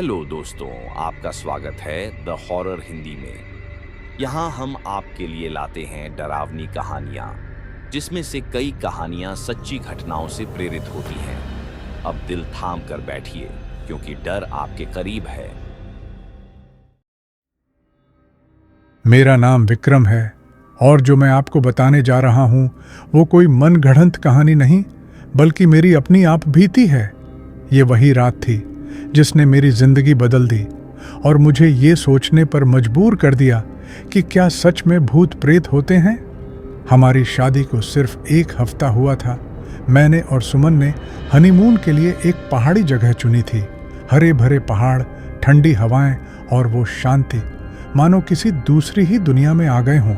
Hello दोस्तों, आपका स्वागत है द हॉरर हिंदी में। यहाँ हम आपके लिए लाते हैं डरावनी कहानियाँ, जिसमें से कई कहानियाँ सच्ची घटनाओं से प्रेरित होती हैं। अब दिल थाम कर बैठिए, क्योंकि डर आपके करीब है। मेरा नाम विक्रम है और जो मैं आपको बताने जा रहा हूँ वो कोई मनगढ़ंत कहानी नहीं, बल्कि मेरी अपनी आप बीती है। ये वही रात थी जिसने मेरी जिंदगी बदल दी और मुझे ये सोचने पर मजबूर कर दिया कि क्या सच में भूत प्रेत होते हैं। हमारी शादी को सिर्फ 1 हफ्ता हुआ था। मैंने और सुमन ने हनीमून के लिए एक पहाड़ी जगह चुनी थी। हरे भरे पहाड़, ठंडी हवाएं और वो शांति, मानो किसी दूसरी ही दुनिया में आ गए हों।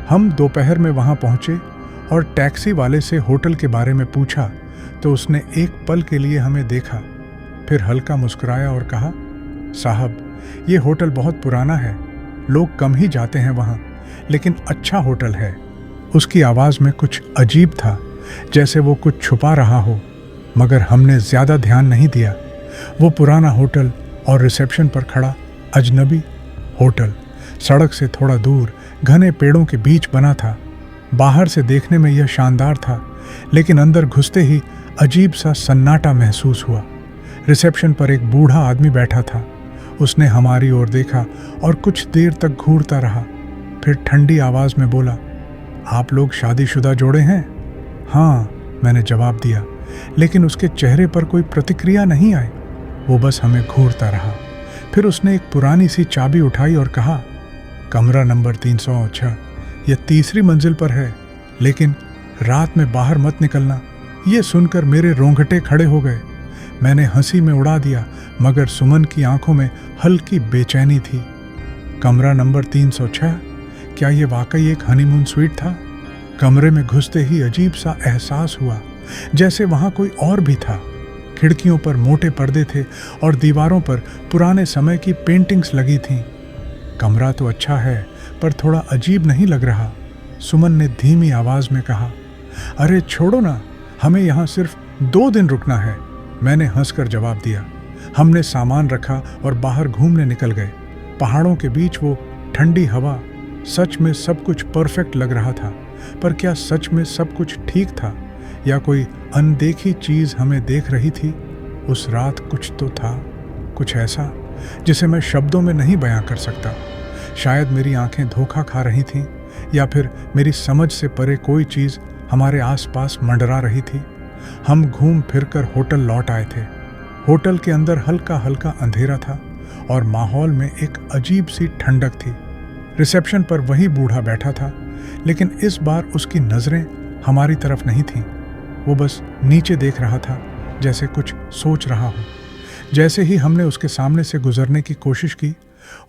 हम दोपहर में वहां पहुंचे और टैक्सी वाले से होटल के बारे में पूछा तो उसने एक पल के लिए हमें देखा, फिर हल्का मुस्कुराया और कहा, साहब, ये होटल बहुत पुराना है, लोग कम ही जाते हैं वहाँ, लेकिन अच्छा होटल है। उसकी आवाज़ में कुछ अजीब था, जैसे वो कुछ छुपा रहा हो, मगर हमने ज़्यादा ध्यान नहीं दिया। वो पुराना होटल और रिसेप्शन पर खड़ा अजनबी होटल सड़क से थोड़ा दूर घने पेड़ों के बीच बना था। बाहर से देखने में यह शानदार था, लेकिन अंदर घुसते ही अजीब सा सन्नाटा महसूस हुआ। रिसेप्शन पर एक बूढ़ा आदमी बैठा था। उसने हमारी ओर देखा और कुछ देर तक घूरता रहा, फिर ठंडी आवाज में बोला, आप लोग शादीशुदा जोड़े हैं? हाँ, मैंने जवाब दिया, लेकिन उसके चेहरे पर कोई प्रतिक्रिया नहीं आई। वो बस हमें घूरता रहा। फिर उसने एक पुरानी सी चाबी उठाई और कहा, कमरा नंबर 306, यह 3री मंजिल पर है, लेकिन रात में बाहर मत निकलना। ये सुनकर मेरे रोंगटे खड़े हो गए। मैंने हंसी में उड़ा दिया, मगर सुमन की आंखों में हल्की बेचैनी थी। कमरा नंबर 306, क्या ये वाकई एक हनीमून स्वीट था? कमरे में घुसते ही अजीब सा एहसास हुआ, जैसे वहां कोई और भी था। खिड़कियों पर मोटे पर्दे थे और दीवारों पर पुराने समय की पेंटिंग्स लगी थीं। कमरा तो अच्छा है, पर थोड़ा अजीब नहीं लग रहा? सुमन ने धीमी आवाज में कहा, अरे छोड़ो ना, हमें यहाँ सिर्फ 2 दिन रुकना है। मैंने हंसकर जवाब दिया। हमने सामान रखा और बाहर घूमने निकल गए। पहाड़ों के बीच वो ठंडी हवा, सच में सब कुछ परफेक्ट लग रहा था। पर क्या सच में सब कुछ ठीक था, या कोई अनदेखी चीज हमें देख रही थी? उस रात कुछ तो था, कुछ ऐसा जिसे मैं शब्दों में नहीं बयां कर सकता। शायद मेरी आंखें धोखा खा रही थीं, या फिर मेरी समझ से परे कोई चीज हमारे आसपास मंडरा रही थी। हम घूम फिरकर होटल लौट आए थे। होटल के अंदर हल्का हल्का अंधेरा था और माहौल में एक अजीब सी ठंडक थी। रिसेप्शन पर वही बूढ़ा बैठा था, लेकिन इस बार उसकी नजरें हमारी तरफ नहीं थीं। वो बस नीचे देख रहा था, जैसे कुछ सोच रहा हो। जैसे ही हमने उसके सामने से गुजरने की कोशिश की,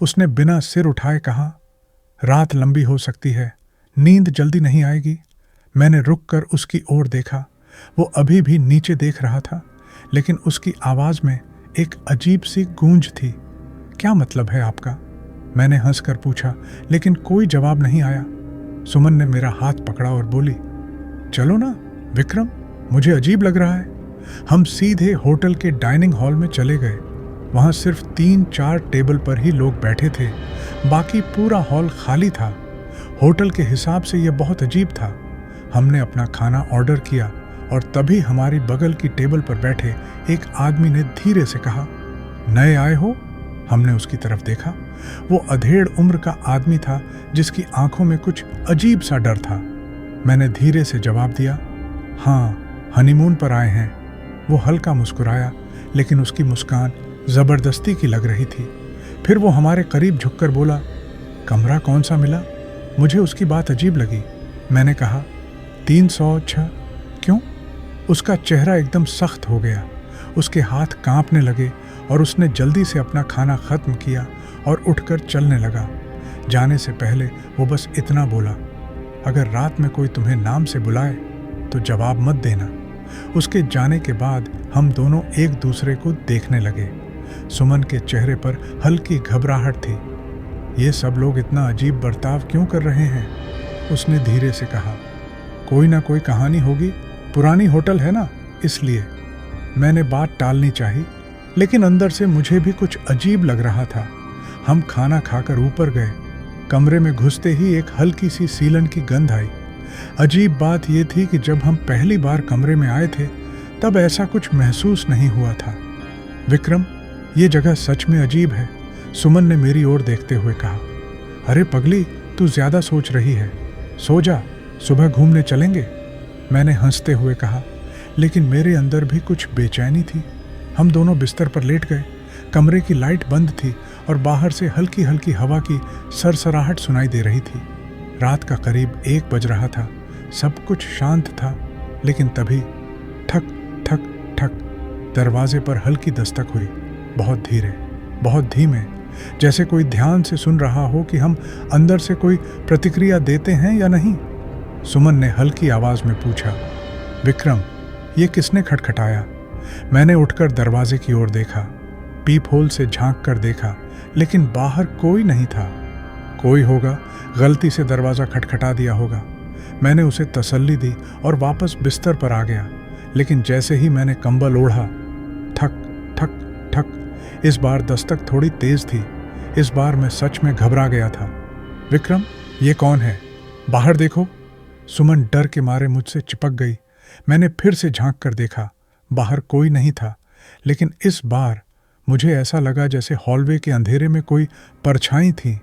उसने बिना सिर उठाए कहा, रात लंबी हो सकती है, नींद जल्दी नहीं आएगी। मैंने रुककर उसकी ओर देखा। वो अभी भी नीचे देख रहा था, लेकिन उसकी आवाज में एक अजीब सी गूंज थी। क्या मतलब है आपका? मैंने हंसकर पूछा, लेकिन कोई जवाब नहीं आया। सुमन ने मेरा हाथ पकड़ा और बोली, चलो ना विक्रम, मुझे अजीब लग रहा है। हम सीधे होटल के डाइनिंग हॉल में चले गए। वहां सिर्फ 3-4 टेबल पर ही लोग बैठे थे, बाकी पूरा हॉल खाली था। होटल के हिसाब से यह बहुत अजीब था। हमने अपना खाना ऑर्डर किया और तभी हमारी बगल की टेबल पर बैठे एक आदमी ने धीरे से कहा, नए आए हो? हमने उसकी तरफ देखा। वो अधेड़ उम्र का आदमी था, जिसकी आंखों में कुछ अजीब सा डर था। मैंने धीरे से जवाब दिया, हाँ, हनीमून पर आए हैं। वो हल्का मुस्कुराया, लेकिन उसकी मुस्कान जबरदस्ती की लग रही थी। फिर वो हमारे करीब झुककर बोला, कमरा कौन सा मिला? मुझे उसकी बात अजीब लगी। मैंने कहा, 306। क्यों? उसका चेहरा एकदम सख्त हो गया। उसके हाथ कांपने लगे और उसने जल्दी से अपना खाना खत्म किया और उठकर चलने लगा। जाने से पहले वो बस इतना बोला, अगर रात में कोई तुम्हें नाम से बुलाए तो जवाब मत देना। उसके जाने के बाद हम दोनों एक दूसरे को देखने लगे। सुमन के चेहरे पर हल्की घबराहट थी। ये सब लोग इतना अजीब बर्ताव क्यों कर रहे हैं? उसने धीरे से कहा, कोई ना कोई कहानी होगी, पुरानी होटल है ना, इसलिए। मैंने बात टालनी चाही, लेकिन अंदर से मुझे भी कुछ अजीब लग रहा था। हम खाना खाकर ऊपर गए। कमरे में घुसते ही एक हल्की सी सीलन की गंध आई। अजीब बात यह थी कि जब हम पहली बार कमरे में आए थे तब ऐसा कुछ महसूस नहीं हुआ था। विक्रम, ये जगह सच में अजीब है, सुमन ने मेरी ओर देखते हुए कहा। अरे पगली, तू ज्यादा सोच रही है, सो जा, सुबह घूमने चलेंगे, मैंने हंसते हुए कहा। लेकिन मेरे अंदर भी कुछ बेचैनी थी। हम दोनों बिस्तर पर लेट गए। कमरे की लाइट बंद थी और बाहर से हल्की हल्की हवा की सरसराहट सुनाई दे रही थी। रात का करीब 1 बज रहा था। सब कुछ शांत था, लेकिन तभी ठक ठक ठक दरवाजे पर हल्की दस्तक हुई। बहुत धीरे, बहुत धीमे, जैसे कोई ध्यान से सुन रहा हो कि हम अंदर से कोई प्रतिक्रिया देते हैं या नहीं। सुमन ने हल्की आवाज में पूछा, विक्रम, ये किसने खटखटाया? मैंने उठकर दरवाजे की ओर देखा, पीप होल से झांक कर देखा, लेकिन बाहर कोई नहीं था। कोई होगा, गलती से दरवाजा खटखटा दिया होगा। मैंने उसे तसल्ली दी और वापस बिस्तर पर आ गया। लेकिन जैसे ही मैंने कंबल ओढ़ा, ठक ठक ठक, इस बार दस्तक थोड़ी तेज थी। इस बार मैं सच में घबरा गया था। विक्रम, ये कौन है? बाहर देखो। सुमन डर के मारे मुझसे चिपक गई। मैंने फिर से झांक कर देखा, बाहर कोई नहीं था। लेकिन इस बार मुझे ऐसा लगा जैसे हॉलवे के अंधेरे में कोई परछाई थी,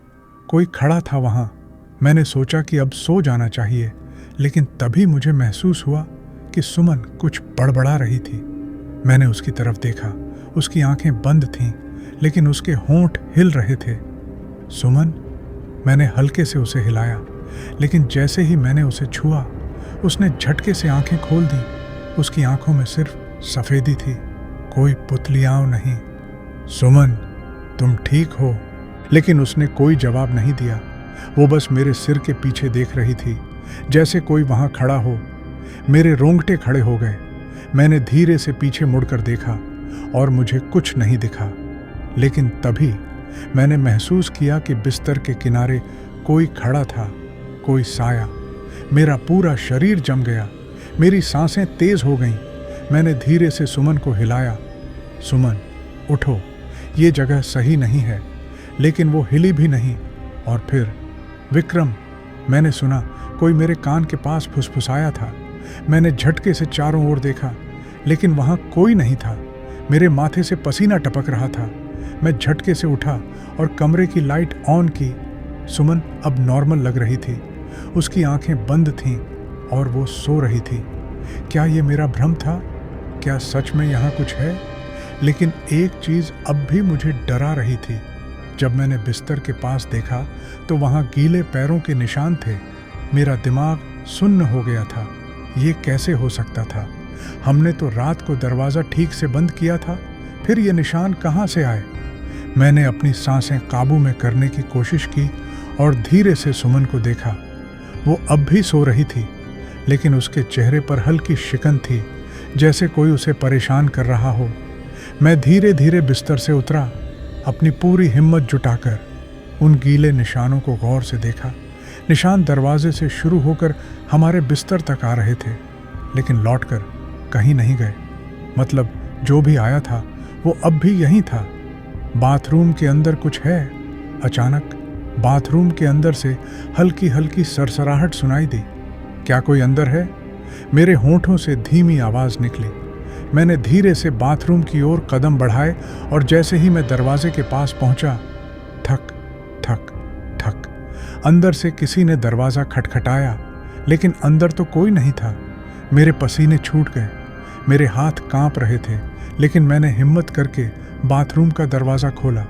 कोई खड़ा था वहां। मैंने सोचा कि अब सो जाना चाहिए, लेकिन तभी मुझे महसूस हुआ कि सुमन कुछ बड़बड़ा रही थी। मैंने उसकी तरफ देखा। उसकी आंखें बंद थीं, लेकिन उसके होंठ हिल रहे थे। सुमन, मैंने हल्के से उसे हिलाया, लेकिन जैसे ही मैंने उसे छुआ, उसने झटके से आंखें खोल दी। उसकी आंखों में सिर्फ सफेदी थी, कोई पुतलियां नहीं। सुमन, तुम ठीक हो? लेकिन उसने कोई जवाब नहीं दिया। वो बस मेरे सिर के पीछे देख रही थी, जैसे कोई वहां खड़ा हो। मेरे रोंगटे खड़े हो गए। मैंने धीरे से पीछे मुड़कर देखा और मुझे कुछ नहीं दिखा। लेकिन तभी मैंने महसूस किया कि बिस्तर के किनारे कोई खड़ा था, कोई साया। मेरा पूरा शरीर जम गया, मेरी सांसें तेज हो गईं। मैंने धीरे से सुमन को हिलाया। सुमन, उठो, ये जगह सही नहीं है। लेकिन वो हिली भी नहीं। और फिर, विक्रम, मैंने सुना कोई मेरे कान के पास फुसफुसाया था। मैंने झटके से चारों ओर देखा, लेकिन वहां कोई नहीं था। मेरे माथे से पसीना टपक रहा था। मैं झटके से उठा और कमरे की लाइट ऑन की। सुमन अब नॉर्मल लग रही थी। उसकी आंखें बंद थीं और वो सो रही थी। क्या ये मेरा भ्रम था? क्या सच में यहाँ कुछ है? लेकिन एक चीज अब भी मुझे डरा रही थी। जब मैंने बिस्तर के पास देखा तो वहां गीले पैरों के निशान थे। मेरा दिमाग सुन्न हो गया था। ये कैसे हो सकता था? हमने तो रात को दरवाजा ठीक से बंद किया था, फिर ये निशान कहाँ से आए? मैंने अपनी सांसें काबू में करने की कोशिश की और धीरे से सुमन को देखा। वो अब भी सो रही थी, लेकिन उसके चेहरे पर हल्की शिकन थी, जैसे कोई उसे परेशान कर रहा हो। मैं धीरे धीरे बिस्तर से उतरा, अपनी पूरी हिम्मत जुटाकर उन गीले निशानों को गौर से देखा। निशान दरवाजे से शुरू होकर हमारे बिस्तर तक आ रहे थे, लेकिन लौटकर कहीं नहीं गए। मतलब जो भी आया था वो अब भी यहीं था। बाथरूम के अंदर कुछ है। अचानक बाथरूम के अंदर से हल्की हल्की सरसराहट सुनाई दी। क्या कोई अंदर है? मेरे होंठों से धीमी आवाज निकली। मैंने धीरे से बाथरूम की ओर कदम बढ़ाए और जैसे ही मैं दरवाजे के पास पहुंचा, ठक ठक ठक, अंदर से किसी ने दरवाजा खटखटाया, लेकिन अंदर तो कोई नहीं था। मेरे पसीने छूट गए, मेरे हाथ कांप रहे थे, लेकिन मैंने हिम्मत करके बाथरूम का दरवाजा खोला।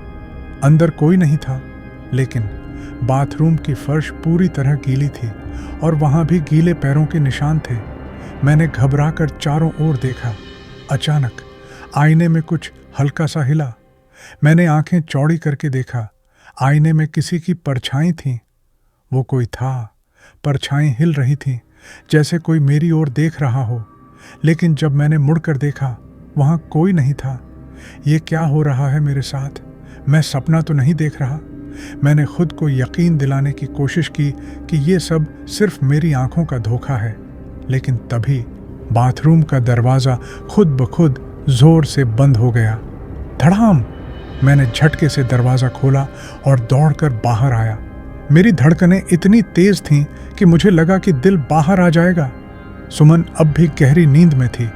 अंदर कोई नहीं था, लेकिन बाथरूम की फर्श पूरी तरह गीली थी और वहां भी गीले पैरों के निशान थे। मैंने घबराकर चारों ओर देखा। अचानक आईने में कुछ हल्का सा हिला। मैंने आंखें चौड़ी करके देखा। आईने में किसी की परछाई थी। वो कोई था। परछाई हिल रही थी, जैसे कोई मेरी ओर देख रहा हो। लेकिन जब मैंने मुड़कर देखा, वहां कोई नहीं था। ये क्या हो रहा है मेरे साथ? मैं सपना तो नहीं देख रहा। मैंने खुद को यकीन दिलाने की कोशिश की कि ये सब सिर्फ मेरी आंखों का धोखा है। लेकिन तभी बाथरूम का दरवाजा खुद ब खुद जोर से बंद हो गया। धड़ाम! मैंने झटके से दरवाज़ा खोला और दौड़कर बाहर आया। मेरी धड़कनें इतनी तेज थीं कि मुझे लगा कि दिल बाहर आ जाएगा। सुमन अब भी गहरी नींद में थी,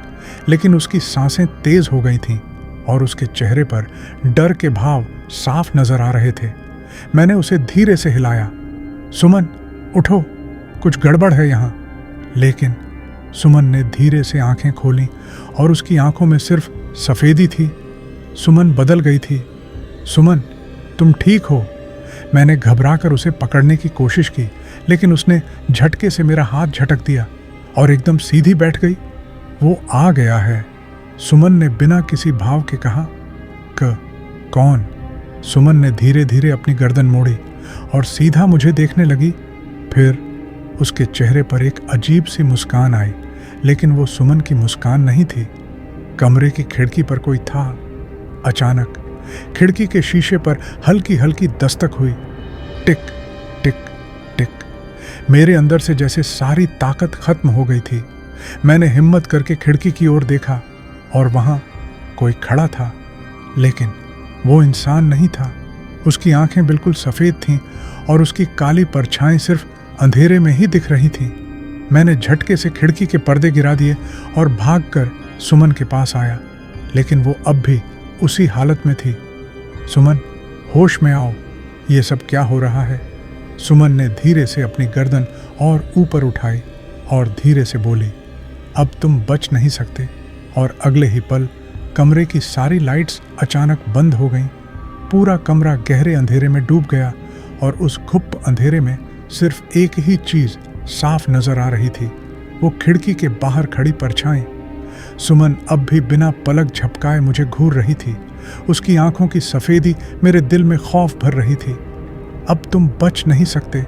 लेकिन उसकी सांसें तेज हो गई थीं और उसके चेहरे पर डर के भाव साफ नजर आ रहे थे। मैंने उसे धीरे से हिलाया। सुमन, उठो, कुछ गड़बड़ है यहाँ। लेकिन सुमन ने धीरे से आंखें खोलीं और उसकी आंखों में सिर्फ सफेदी थी। सुमन बदल गई थी। सुमन, तुम ठीक हो? मैंने घबराकर उसे पकड़ने की कोशिश की, लेकिन उसने झटके से मेरा हाथ झटक दिया और एकदम सीधी बैठ गई। वो आ गया है, सुमन ने बिना किसी भाव के कहा। कौन? सुमन ने धीरे धीरे अपनी गर्दन मोड़ी और सीधा मुझे देखने लगी। फिर उसके चेहरे पर एक अजीब सी मुस्कान आई, लेकिन वो सुमन की मुस्कान नहीं थी। कमरे की खिड़की पर कोई था। अचानक खिड़की के शीशे पर हल्की हल्की दस्तक हुई। टिक टिक टिक। मेरे अंदर से जैसे सारी ताकत खत्म हो गई थी। मैंने हिम्मत करके खिड़की की ओर देखा और वहां कोई खड़ा था, लेकिन वो इंसान नहीं था। उसकी आंखें बिल्कुल सफेद थीं और उसकी काली परछाई सिर्फ अंधेरे में ही दिख रही थी। मैंने झटके से खिड़की के पर्दे गिरा दिए और भागकर सुमन के पास आया, लेकिन वो अब भी उसी हालत में थी। सुमन, होश में आओ, ये सब क्या हो रहा है? सुमन ने धीरे से अपनी गर्दन और ऊपर उठाई और धीरे से बोली, अब तुम बच नहीं सकते। और अगले ही पल कमरे की सारी लाइट्स अचानक बंद हो गईं। पूरा कमरा गहरे अंधेरे में डूब गया और उस गुप्त अंधेरे में सिर्फ एक ही चीज साफ नजर आ रही थी, वो खिड़की के बाहर खड़ी परछाई। सुमन अब भी बिना पलक झपकाए मुझे घूर रही थी। उसकी आंखों की सफेदी मेरे दिल में खौफ भर रही थी। अब तुम बच नहीं सकते,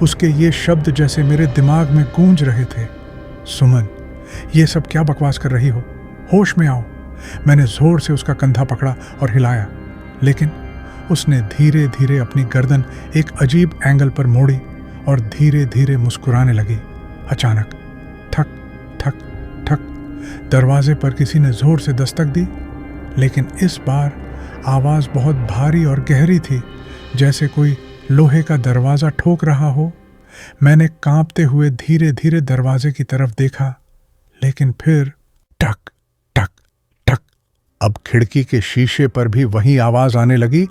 उसके ये शब्द जैसे मेरे दिमाग में गूंज रहे थे। सुमन, ये सब क्या बकवास कर रही हो? होश में आओ। मैंने जोर से उसका कंधा पकड़ा और हिलाया, लेकिन उसने धीरे धीरे अपनी गर्दन एक अजीब एंगल पर मोड़ी और धीरे धीरे मुस्कुराने लगी। अचानक ठक ठक ठक दरवाजे पर किसी ने जोर से दस्तक दी, लेकिन इस बार आवाज बहुत भारी और गहरी थी, जैसे कोई लोहे का दरवाजा ठोक रहा हो। मैंने कांपते हुए धीरे धीरे दरवाजे की तरफ देखा, लेकिन फिर टक टक टक। अब खिड़की के शीशे पर भी वही आवाज आने लगी।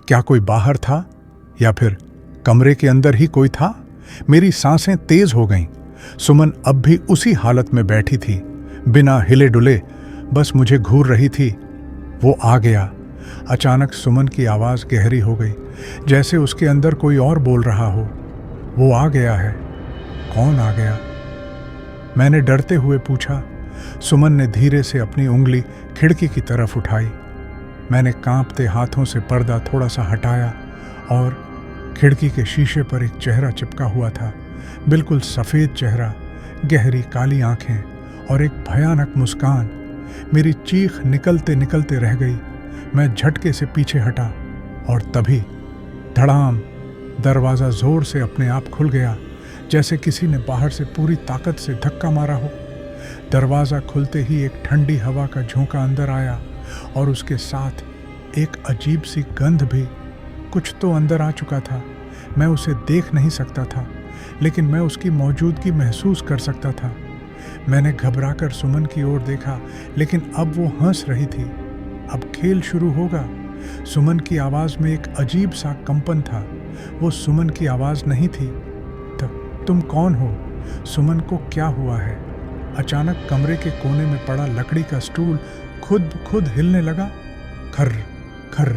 क्या कोई बाहर था या फिर कमरे के अंदर ही कोई था? मेरी सांसें तेज हो गईं। सुमन अब भी उसी हालत में बैठी थी, बिना हिले डुले, बस मुझे घूर रही थी। वो आ गया। अचानक सुमन की आवाज गहरी हो गई, जैसे उसके अंदर कोई और बोल रहा हो। वो आ गया है। कौन आ गया? मैंने डरते हुए पूछा। सुमन ने धीरे से अपनी उंगली खिड़की की तरफ उठाई। मैंने कांपते हाथों से पर्दा थोड़ा सा हटाया और खिड़की के शीशे पर एक चेहरा चिपका हुआ था, बिल्कुल सफेद चेहरा, गहरी काली आंखें और एक भयानक मुस्कान। मेरी चीख निकलते निकलते रह गई। मैं झटके से पीछे हटा और तभी धड़ाम, दरवाज़ा जोर से अपने आप खुल गया, जैसे किसी ने बाहर से पूरी ताकत से धक्का मारा हो। दरवाज़ा खुलते ही एक ठंडी हवा का झोंका अंदर आया और उसके साथ एक अजीब सी गंध भी। कुछ तो अंदर आ चुका था। मैं उसे देख नहीं सकता था, लेकिन मैं उसकी मौजूदगी महसूस कर सकता था। मैंने घबराकर सुमन की ओर देखा, लेकिन अब वो हंस रही थी। अब खेल शुरू होगा। सुमन की आवाज़ में एक अजीब सा कंपन था। वो सुमन की आवाज़ नहीं थी। तुम कौन हो? सुमन को क्या हुआ है? अचानक कमरे के कोने में पड़ा लकड़ी का स्टूल खुद हिलने लगा। खर्र खर्र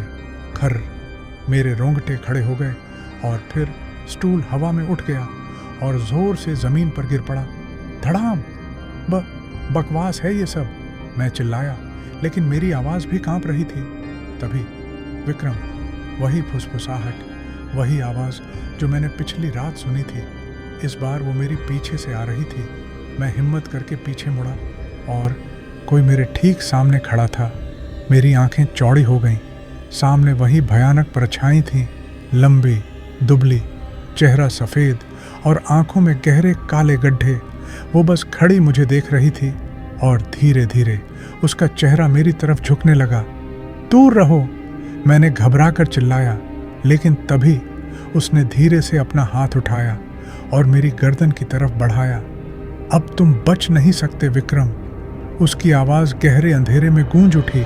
खर्र। मेरे रोंगटे खड़े हो गए और फिर स्टूल हवा में उठ गया और जोर से जमीन पर गिर पड़ा। धड़ाम। बकवास है ये सब, मैं चिल्लाया, लेकिन मेरी आवाज़ भी कांप रही थी। तभी विक्रम, वही फुसफुसाहट, वही आवाज़ जो मैंने पिछली रात सुनी थी, इस बार वो मेरी पीछे से आ रही थी। मैं हिम्मत करके पीछे मुड़ा और कोई मेरे ठीक सामने खड़ा था। मेरी आंखें चौड़ी हो गईं। सामने वही भयानक परछाई थी, लंबी, दुबली, चेहरा सफ़ेद और आंखों में गहरे काले गड्ढे। वो बस खड़ी मुझे देख रही थी और धीरे धीरे उसका चेहरा मेरी तरफ झुकने लगा। दूर रहो, मैंने घबरा कर चिल्लाया। लेकिन तभी उसने धीरे से अपना हाथ उठाया और मेरी गर्दन की तरफ बढ़ाया। अब तुम बच नहीं सकते विक्रम। उसकी आवाज़ गहरे अंधेरे में गूंज उठी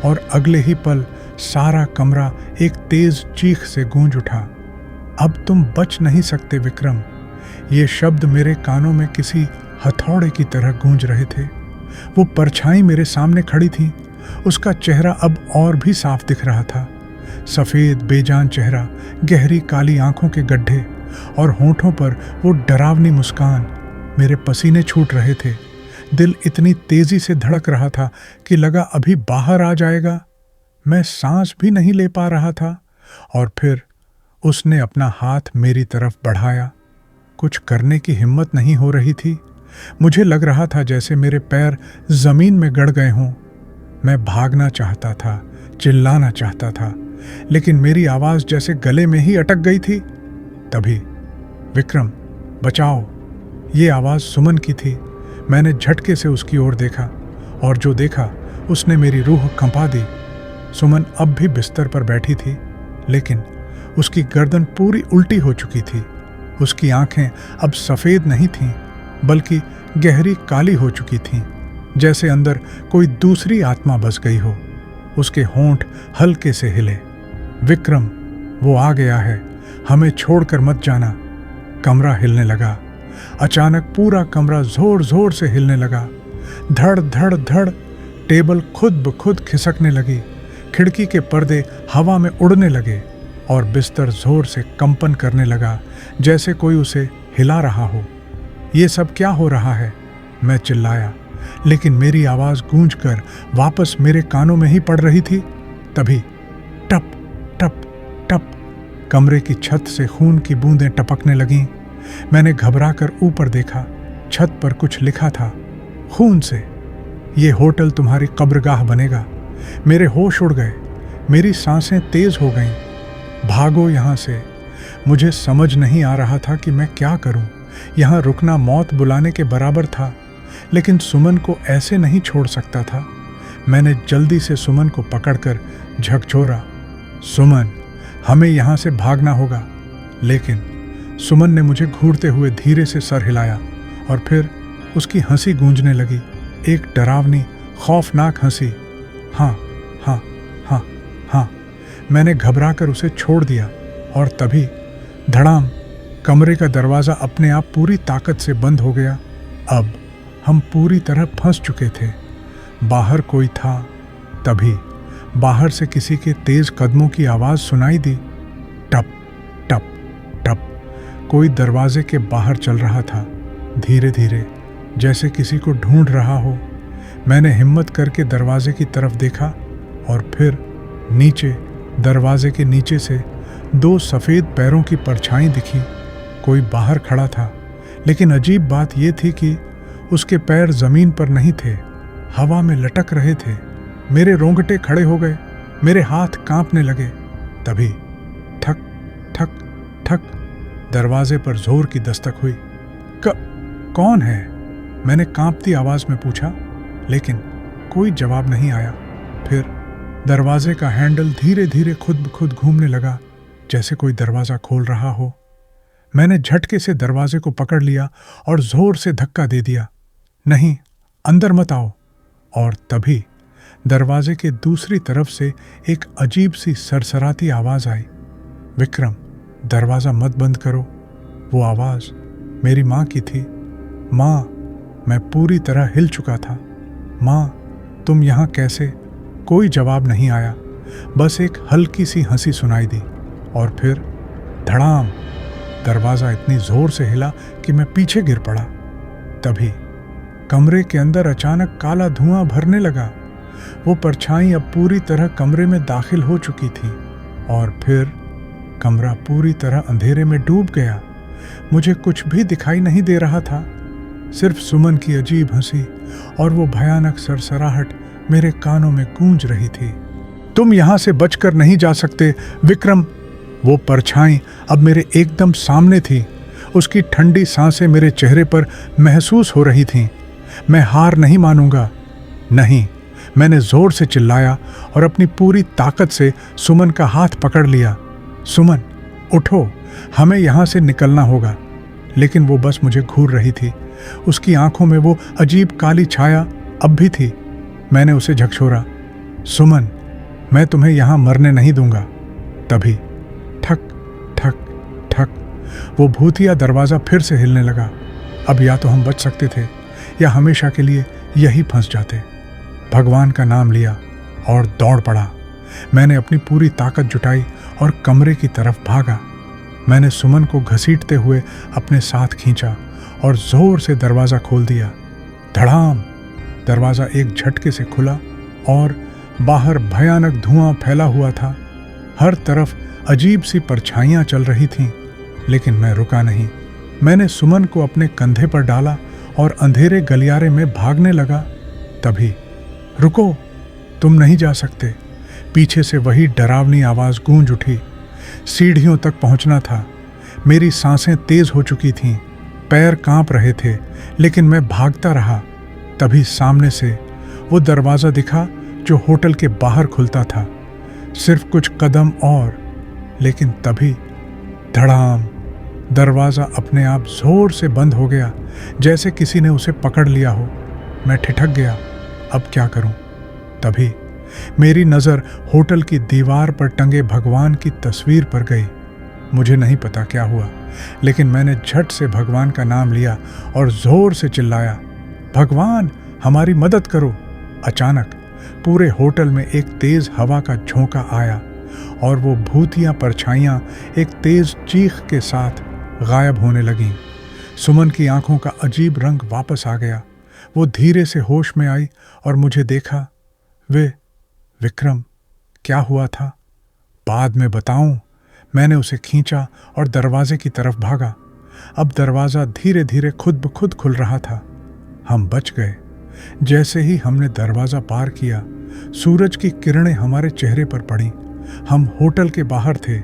और अगले ही पल सारा कमरा एक तेज चीख से गूंज उठा। अब तुम बच नहीं सकते विक्रम। ये शब्द मेरे कानों में किसी हथौड़े की तरह गूंज रहे थे। वो परछाई मेरे सामने खड़ी थी। उसका चेहरा अब और भी साफ दिख रहा था। सफेद बेजान चेहरा, गहरी काली आंखों के गड्ढे और होंठों पर वो डरावनी मुस्कान। मेरे पसीने छूट रहे थे। दिल इतनी तेजी से धड़क रहा था कि लगा अभी बाहर आ जाएगा। मैं सांस भी नहीं ले पा रहा था। और फिर उसने अपना हाथ मेरी तरफ बढ़ाया। कुछ करने की हिम्मत नहीं हो रही थी। मुझे लग रहा था जैसे मेरे पैर जमीन में गड़ गए हों। मैं भागना चाहता था, चिल्लाना चाहता था, लेकिन मेरी आवाज़ जैसे गले में ही अटक गई थी। तभी विक्रम, बचाओ। ये आवाज़ सुमन की थी। मैंने झटके से उसकी ओर देखा और जो देखा उसने मेरी रूह कंपा दी। सुमन अब भी बिस्तर पर बैठी थी, लेकिन उसकी गर्दन पूरी उल्टी हो चुकी थी। उसकी आंखें अब सफ़ेद नहीं थीं, बल्कि गहरी काली हो चुकी थीं, जैसे अंदर कोई दूसरी आत्मा बस गई हो। उसके होंठ हल्के से हिले। विक्रम, वो आ गया है, हमें छोड़कर मत जाना। कमरा हिलने लगा। अचानक पूरा कमरा जोर जोर से हिलने लगा। धड़ धड़ धड़ टेबल खुद ब खुद खिसकने लगी। खिड़की के पर्दे हवा में उड़ने लगे और बिस्तर जोर से कंपन करने लगा, जैसे कोई उसे हिला रहा हो। ये सब क्या हो रहा है? मैं चिल्लाया, लेकिन मेरी आवाज़ गूंजकर वापस मेरे कानों में ही पड़ रही थी। तभी टप टप टप कमरे की छत से खून की बूंदें टपकने लगीं। मैंने घबराकर ऊपर देखा। छत पर कुछ लिखा था, खून से। ये होटल तुम्हारी कब्रगाह बनेगा। मेरे होश उड़ गए। मेरी सांसें तेज हो गईं। भागो यहाँ से। मुझे समझ नहीं आ रहा था कि मैं क्या करूं। यहाँ रुकना मौत बुलाने के बराबर था, लेकिन सुमन को ऐसे नहीं छोड़ सकता था। मैंने जल्दी से सुमन को पकड़कर झकझोरा, सुमन, हमें यहाँ से भागना होगा। लेकिन सुमन ने मुझे घूरते हुए धीरे से सर हिलाया और फिर उसकी हंसी गूंजने लगी, एक डरावनी, खौफनाक हंसी। हाँ हाँ हाँ हाँ। मैंने घबराकर उसे छोड़ दिया और तभी धड़ाम, कमरे का दरवाज़ा अपने आप पूरी ताकत से बंद हो गया। अब हम पूरी तरह फंस चुके थे। बाहर कोई था। तभी बाहर से किसी के तेज कदमों की आवाज़ सुनाई दी। टप टप टप। कोई दरवाजे के बाहर चल रहा था, धीरे धीरे, जैसे किसी को ढूंढ रहा हो। मैंने हिम्मत करके दरवाजे की तरफ देखा और फिर नीचे, दरवाजे के नीचे से दो सफ़ेद पैरों की परछाई दिखी। कोई बाहर खड़ा था, लेकिन अजीब बात यह थी कि उसके पैर ज़मीन पर नहीं थे, हवा में लटक रहे थे। मेरे रोंगटे खड़े हो गए, मेरे हाथ कांपने लगे। तभी ठक ठक ठक दरवाजे पर जोर की दस्तक हुई। कौन है? मैंने कांपती आवाज़ में पूछा, लेकिन कोई जवाब नहीं आया। फिर दरवाजे का हैंडल धीरे धीरे खुद ब खुद घूमने लगा, जैसे कोई दरवाज़ा खोल रहा हो। मैंने झटके से दरवाजे को पकड़ लिया और जोर से धक्का दे दिया, नहीं, अंदर मत आओ। और तभी दरवाजे के दूसरी तरफ से एक अजीब सी सरसराती आवाज़ आई, विक्रम, दरवाज़ा मत बंद करो। वो आवाज़ मेरी माँ की थी। माँ, मैं पूरी तरह हिल चुका था। माँ, तुम यहाँ कैसे? कोई जवाब नहीं आया, बस एक हल्की सी हंसी सुनाई दी। और फिर धड़ाम, दरवाज़ा इतनी ज़ोर से हिला कि मैं पीछे गिर पड़ा। तभी कमरे के अंदर अचानक काला धुआं भरने लगा। वो परछाई अब पूरी तरह कमरे में दाखिल हो चुकी थी और फिर कमरा पूरी तरह अंधेरे में डूब गया। मुझे कुछ भी दिखाई नहीं दे रहा था, सिर्फ सुमन की अजीब हंसी और वो भयानक सरसराहट मेरे कानों में गूंज रही थी। तुम यहाँ से बचकर नहीं जा सकते विक्रम। वो परछाई अब मेरे एकदम सामने थी। उसकी ठंडी सांसें मेरे चेहरे पर महसूस हो रही थीं। मैं हार नहीं मानूंगा। नहीं, मैंने जोर से चिल्लाया और अपनी पूरी ताकत से सुमन का हाथ पकड़ लिया। सुमन, उठो, हमें यहाँ से निकलना होगा। लेकिन वो बस मुझे घूर रही थी। उसकी आंखों में वो अजीब काली छाया अब भी थी। मैंने उसे झकझोरा, सुमन, मैं तुम्हें यहाँ मरने नहीं दूंगा। तभी ठक ठक ठक वो भूतिया दरवाज़ा फिर से हिलने लगा। अब या तो हम बच सकते थे या हमेशा के लिए यही फंस जाते। भगवान का नाम लिया और दौड़ पड़ा। मैंने अपनी पूरी ताकत जुटाई और कमरे की तरफ भागा। मैंने सुमन को घसीटते हुए अपने साथ खींचा और जोर से दरवाज़ा खोल दिया। धड़ाम! दरवाज़ा एक झटके से खुला और बाहर भयानक धुआं फैला हुआ था। हर तरफ अजीब सी परछाइयाँ चल रही थीं, लेकिन मैं रुका नहीं। मैंने सुमन को अपने कंधे पर डाला और अंधेरे गलियारे में भागने लगा। तभी, रुको, तुम नहीं जा सकते। पीछे से वही डरावनी आवाज़ गूंज उठी। सीढ़ियों तक पहुंचना था। मेरी सांसें तेज हो चुकी थीं, पैर कांप रहे थे, लेकिन मैं भागता रहा। तभी सामने से वो दरवाज़ा दिखा जो होटल के बाहर खुलता था। सिर्फ कुछ कदम और, लेकिन तभी धड़ाम! दरवाज़ा अपने आप जोर से बंद हो गया, जैसे किसी ने उसे पकड़ लिया हो। मैं ठिठक गया, अब क्या करूं? तभी मेरी नज़र होटल की दीवार पर टंगे भगवान की तस्वीर पर गई। मुझे नहीं पता क्या हुआ, लेकिन मैंने झट से भगवान का नाम लिया और जोर से चिल्लाया, भगवान, हमारी मदद करो। अचानक पूरे होटल में एक तेज हवा का झोंका आया और वो भूतियां परछाइयां एक तेज चीख के साथ गायब होने लगीं। सुमन की आंखों का अजीब रंग वापस आ गया। वो धीरे से होश में आई और मुझे देखा। विक्रम, क्या हुआ था? बाद में बताऊं। मैंने उसे खींचा और दरवाजे की तरफ भागा। अब दरवाज़ा धीरे धीरे खुद ब खुद खुल रहा था। हम बच गए। जैसे ही हमने दरवाज़ा पार किया, सूरज की किरणें हमारे चेहरे पर पड़ीं। हम होटल के बाहर थे,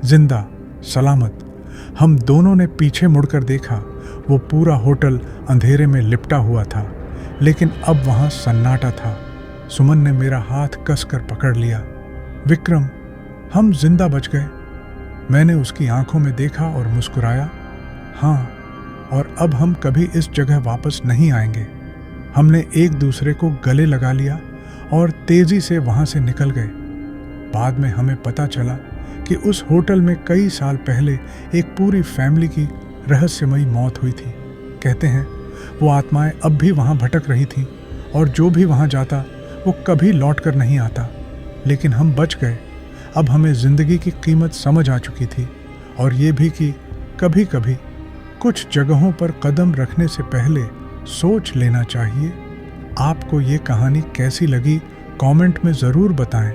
जिंदा, सलामत। हम दोनों ने पीछे मुड़कर देखा। वो पूरा होटल अंधेरे में लिपटा हुआ था, लेकिन अब वहाँ सन्नाटा था। सुमन ने मेरा हाथ कसकर पकड़ लिया। विक्रम, हम जिंदा बच गए। मैंने उसकी आंखों में देखा और मुस्कुराया। हाँ, और अब हम कभी इस जगह वापस नहीं आएंगे। हमने एक दूसरे को गले लगा लिया और तेजी से वहां से निकल गए। बाद में हमें पता चला कि उस होटल में कई साल पहले एक पूरी फैमिली की रहस्यमयी मौत हुई थी। कहते हैं वो आत्माएं अब भी वहां भटक रही थीं और जो भी वहां जाता वो कभी लौट कर नहीं आता। लेकिन हम बच गए। अब हमें जिंदगी की कीमत समझ आ चुकी थी और ये भी कि कभी कभी कुछ जगहों पर कदम रखने से पहले सोच लेना चाहिए। आपको ये कहानी कैसी लगी कमेंट में ज़रूर बताएं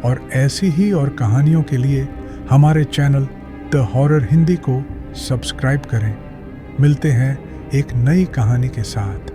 और ऐसी ही और कहानियों के लिए हमारे चैनल द हॉरर हिंदी को सब्सक्राइब करें। मिलते हैं एक नई कहानी के साथ।